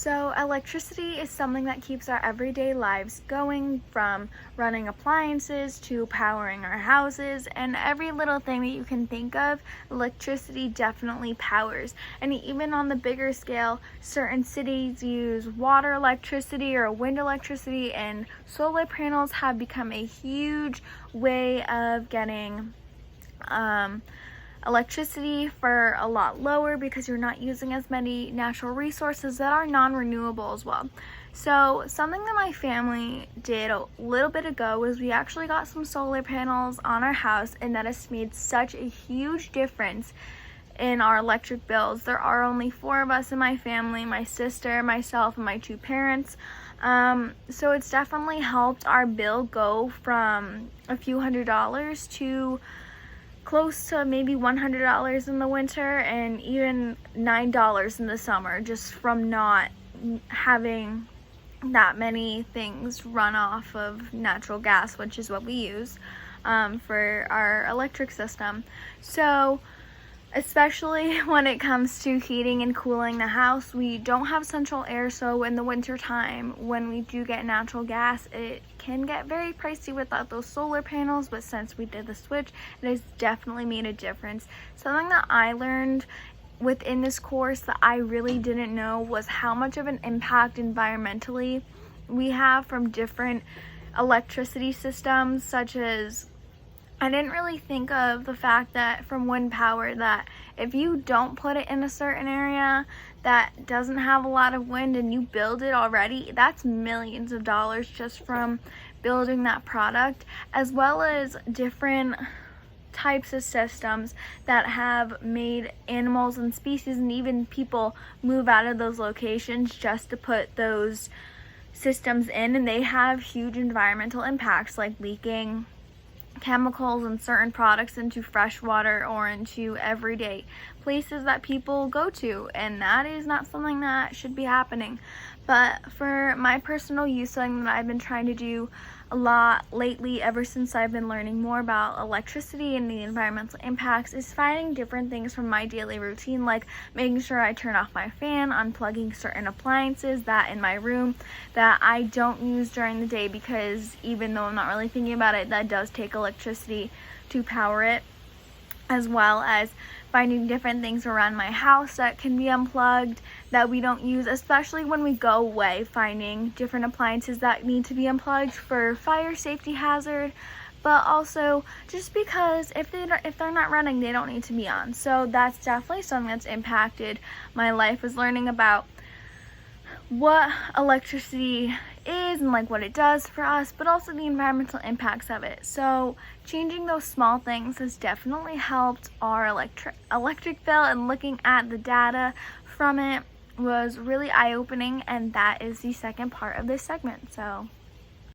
So electricity is something that keeps our everyday lives going, from running appliances to powering our houses, and every little thing that you can think of, electricity definitely powers. And even on the bigger scale, certain cities use water electricity or wind electricity, and solar panels have become a huge way of getting electricity for a lot lower, because you're not using as many natural resources that are non-renewable as well. So something that my family did a little bit ago was we actually got some solar panels on our house, and that has made such a huge difference in our electric bills. There are only 4 of us in my family: my sister, myself, and my 2 parents. So it's definitely helped our bill go from a few $100s to close to maybe $100 in the winter, and even $9 in the summer, just from not having that many things run off of natural gas, which is what we use for our electric system. So especially when it comes to heating and cooling the house, we don't have central air, so in the winter time when we do get natural gas, it can get very pricey without those solar panels. But since we did the switch, it has definitely made a difference. Something that I learned within this course that I really didn't know was how much of an impact environmentally we have from different electricity systems, such as, I didn't really think of the fact that from wind power, that if you don't put it in a certain area that doesn't have a lot of wind and you build it already, that's millions of dollars just from building that product, as well as different types of systems that have made animals and species and even people move out of those locations just to put those systems in, and they have huge environmental impacts, like leaking chemicals and certain products into fresh water or into everyday places that people go to, and that is not something that should be happening. But for my personal use, something that I've been trying to do a lot lately, ever since I've been learning more about electricity and the environmental impacts, is finding different things from my daily routine, like making sure I turn off my fan, unplugging certain appliances that in my room that I don't use during the day, because even though I'm not really thinking about it, that does take electricity to power it, as well as finding different things around my house that can be unplugged that we don't use, especially when we go away, finding different appliances that need to be unplugged for fire safety hazard, but also just because if they're not running, they don't need to be on. So that's definitely something that's impacted my life, is learning about what electricity is and like what it does for us, but also the environmental impacts of it. So changing those small things has definitely helped our electric bill, and looking at the data from it was really eye-opening, and that is the second part of this segment. So